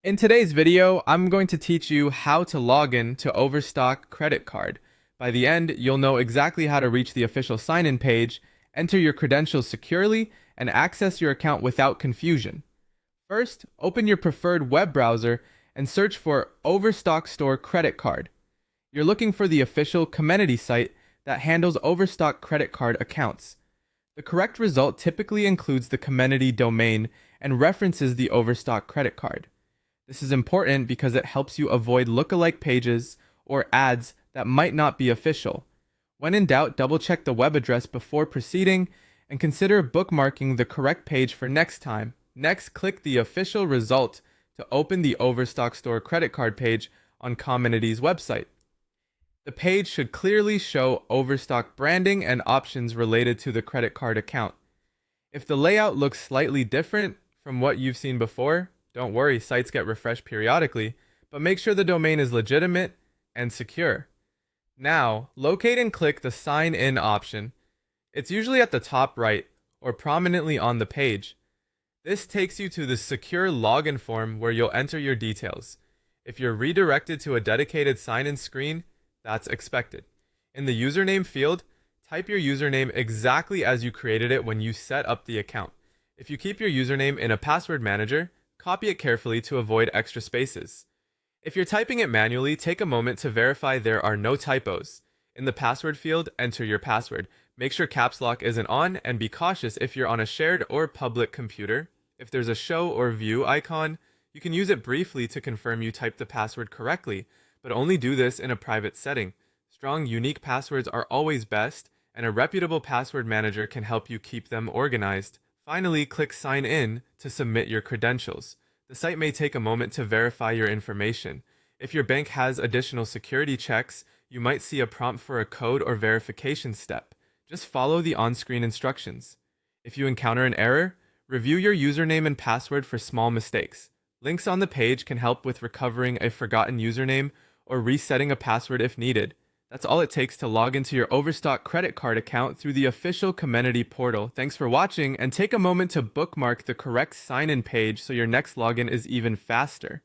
In today's video, I'm going to teach you how to log in to Overstock credit card. By the end, you'll know exactly how to reach the official sign-in page, enter your credentials securely, and access your account without confusion. First, open your preferred web browser and search for Overstock Store Credit Card. You're looking for the official community site that handles Overstock credit card accounts. The correct result typically includes the community domain and references the Overstock credit card. This is important because it helps you avoid lookalike pages or ads that might not be official. When in doubt, double check the web address before proceeding and consider bookmarking the correct page for next time. Next, click the official result to open the Overstock Store credit card page on Community's website. The page should clearly show Overstock branding and options related to the credit card account. If the layout looks slightly different from what you've seen before, don't worry, sites get refreshed periodically, but make sure the domain is legitimate and secure. Now, locate and click the Sign In option. It's usually at the top right or prominently on the page. This takes you to the secure login form where you'll enter your details. If you're redirected to a dedicated sign-in screen, that's expected. In the username field, type your username exactly as you created it when you set up the account. If you keep your username in a password manager, copy it carefully to avoid extra spaces. If you're typing it manually, take a moment to verify there are no typos. In the password field, enter your password. Make sure caps lock isn't on, and be cautious if you're on a shared or public computer. If there's a show or view icon, you can use it briefly to confirm you typed the password correctly, but only do this in a private setting. Strong, unique passwords are always best, and a reputable password manager can help you keep them organized. Finally, click Sign In to submit your credentials. The site may take a moment to verify your information. If your bank has additional security checks, you might see a prompt for a code or verification step. Just follow the on-screen instructions. If you encounter an error, review your username and password for small mistakes. Links on the page can help with recovering a forgotten username or resetting a password if needed. That's all it takes to log into your Overstock credit card account through the official community portal. Thanks for watching, and take a moment to bookmark the correct sign-in page so your next login is even faster.